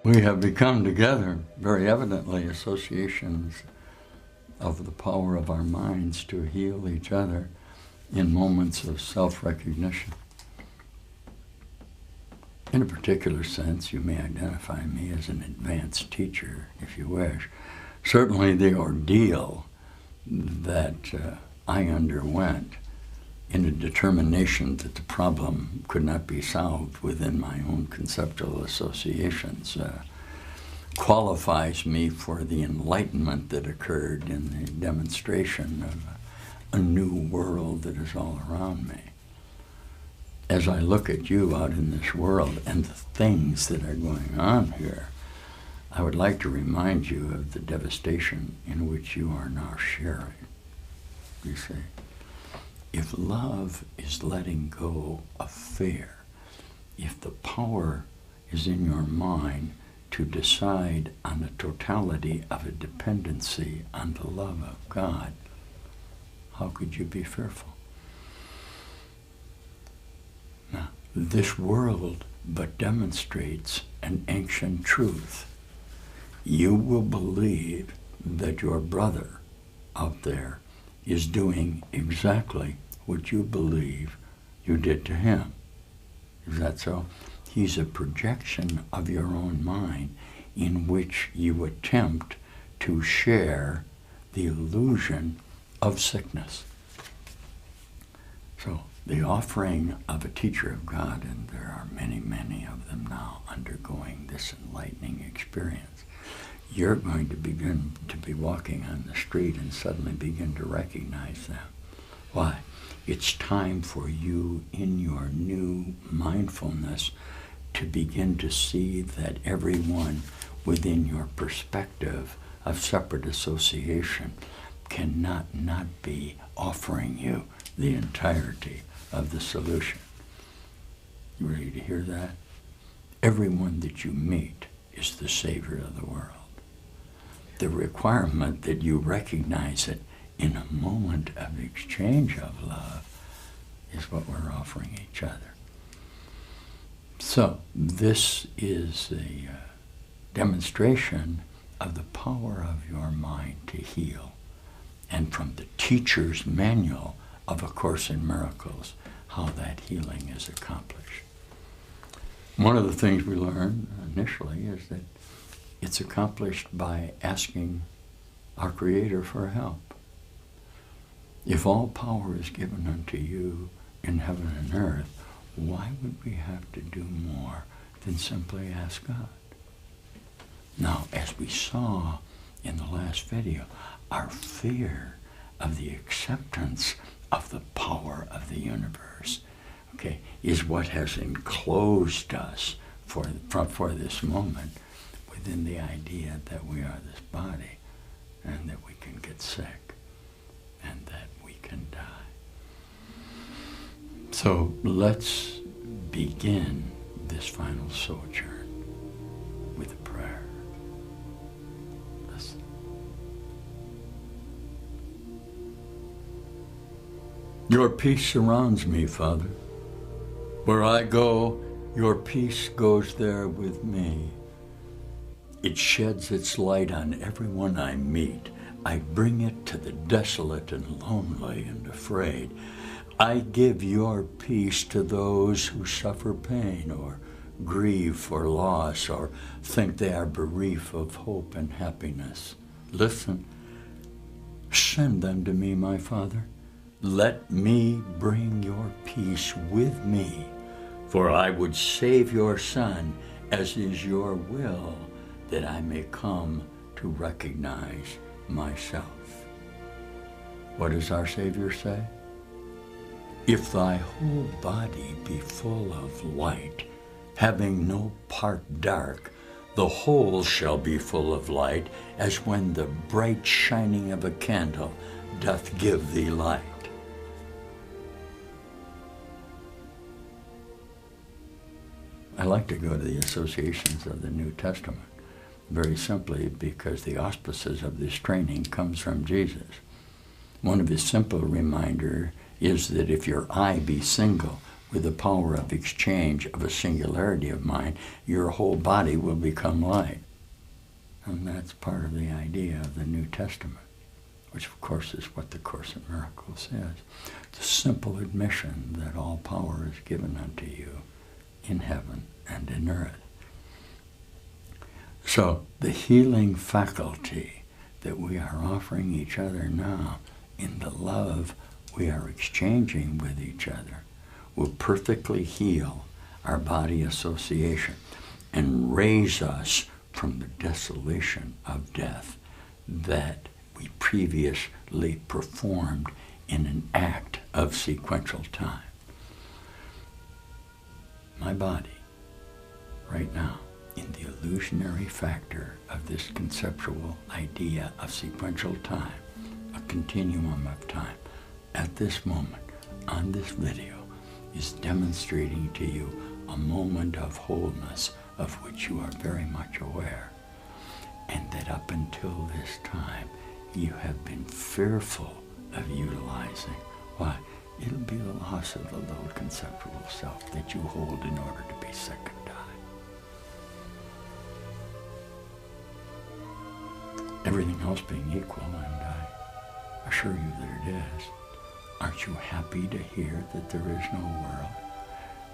We have become together, very evidently, associations of the power of our minds to heal each other in moments of self-recognition. In a particular sense, you may identify me as an advanced teacher, if you wish. Certainly the ordeal that I underwent in a determination that the problem could not be solved within my own conceptual associations qualifies me for the enlightenment that occurred in the demonstration of a new world that is all around me. As I look at you out in this world and the things that are going on here, I would like to remind you of the devastation in which you are now sharing. You see, if love is letting go of fear, if the power is in your mind to decide on the totality of a dependency on the love of God, how could you be fearful? Now, this world but demonstrates an ancient truth. You will believe that your brother out there is doing exactly what you believe you did to him. Is that so? He's a projection of your own mind in which you attempt to share the illusion of sickness. So the offering of a teacher of God, and there are many, many of them now undergoing this enlightening experience, you're going to begin to be walking on the street and suddenly begin to recognize them. Why? It's time for you in your new mindfulness to begin to see that everyone within your perspective of separate association cannot not be offering you the entirety of the solution. You ready to hear that? Everyone that you meet is the Savior of the world. The requirement that you recognize it in a moment of exchange of love is what we're offering each other. So this is a demonstration of the power of your mind to heal, and from the teacher's manual of A Course in Miracles, how that healing is accomplished. One of the things we learn initially is that it's accomplished by asking our Creator for help. If all power is given unto you in heaven and earth, why would we have to do more than simply ask God? Now, as we saw in the last video, our fear of the acceptance of the power of the universe, okay, is what has enclosed us for this moment within the idea that we are this body and that we can get sick and that we can die. So let's begin this final sojourn with a prayer. Listen. Your peace surrounds me, Father. Where I go, your peace goes there with me. It sheds its light on everyone I meet. I bring it to the desolate and lonely and afraid. I give your peace to those who suffer pain or grieve for loss or think they are bereft of hope and happiness. Listen, send them to me, my Father. Let me bring your peace with me, for I would save your Son, as is your will, that I may come to recognize myself. What does our Savior say? If thy whole body be full of light, having no part dark, the whole shall be full of light, as when the bright shining of a candle doth give thee light. I like to go to the associations of the New Testament, very simply because the auspices of this training comes from Jesus. One of his simple reminders is that if your eye be single, with the power of exchange of a singularity of mind, your whole body will become light. And that's part of the idea of the New Testament, which of course is what the Course in Miracles is. The simple admission that all power is given unto you in heaven and in earth. So the healing faculty that we are offering each other now in the love we are exchanging with each other will perfectly heal our body association and raise us from the desolation of death that we previously performed in an act of sequential time. My body, right now, in the illusionary factor of this conceptual idea of sequential time, a continuum of time, at this moment, on this video, is demonstrating to you a moment of wholeness of which you are very much aware, and that up until this time, you have been fearful of utilizing. Why? It'll be the loss of the little conceptual self that you hold in order to be second eye. Everything else being equal, and I assure you that it is, aren't you happy to hear that there is no world?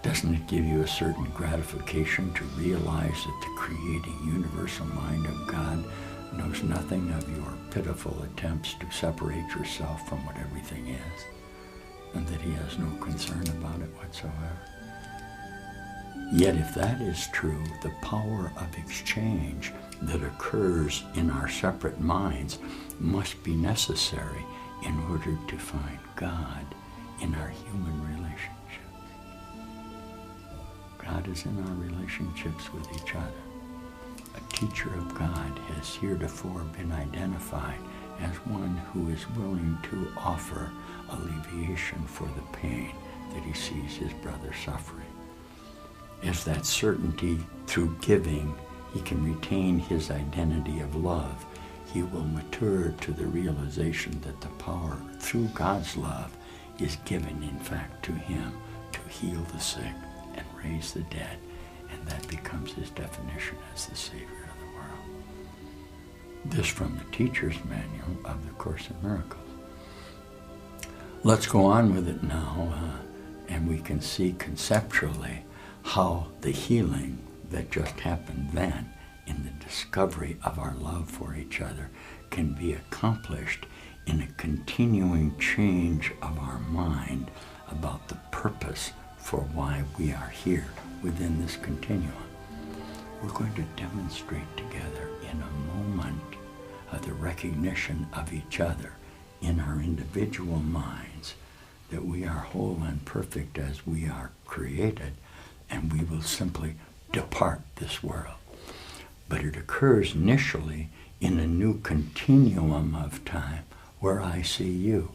Doesn't it give you a certain gratification to realize that the creating universal mind of God knows nothing of your pitiful attempts to separate yourself from what everything is, and that he has no concern about it whatsoever? Yet if that is true, the power of exchange that occurs in our separate minds must be necessary in order to find God in our human relationships. God is in our relationships with each other. A teacher of God has heretofore been identified as one who is willing to offer alleviation for the pain that he sees his brother suffering. As that certainty through giving, he can retain his identity of love, he will mature to the realization that the power through God's love is given in fact to him to heal the sick and raise the dead, and that becomes his definition as the Savior of the world. This from the Teacher's Manual of the Course in Miracles. Let's go on with it now, and we can see conceptually how the healing that just happened then in the discovery of our love for each other can be accomplished in a continuing change of our mind about the purpose for why we are here within this continuum. We're going to demonstrate together in a moment of the recognition of each other in our individual minds that we are whole and perfect as we are created, and we will simply depart this world. But it occurs initially in a new continuum of time where I see you.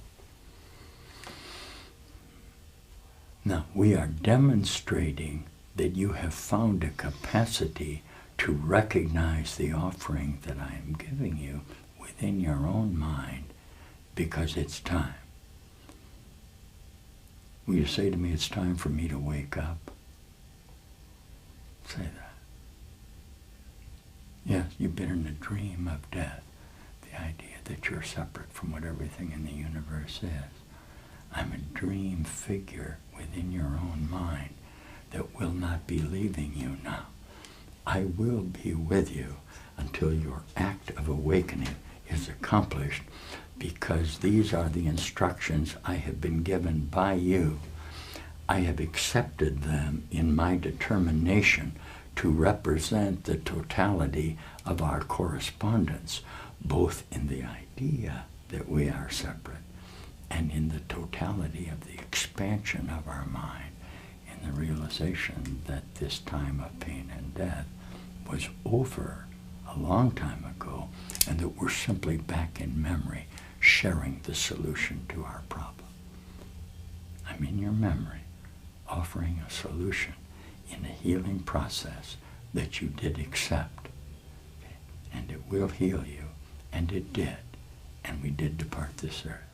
Now, we are demonstrating that you have found a capacity to recognize the offering that I am giving you within your own mind because it's time. Will you say to me, it's time for me to wake up? Say that. Yes, you've been in a dream of death, the idea that you're separate from what everything in the universe is. I'm a dream figure within your own mind that will not be leaving you now. I will be with you until your act of awakening is accomplished, because these are the instructions I have been given by you. I have accepted them in my determination to represent the totality of our correspondence, both in the idea that we are separate and in the totality of the expansion of our mind, in the realization that this time of pain and death was over a long time ago, and that we're simply back in memory, sharing the solution to our problem. I'm in your memory, offering a solution in a healing process that you did accept. Okay? And it will heal you, and it did, and we did depart this earth.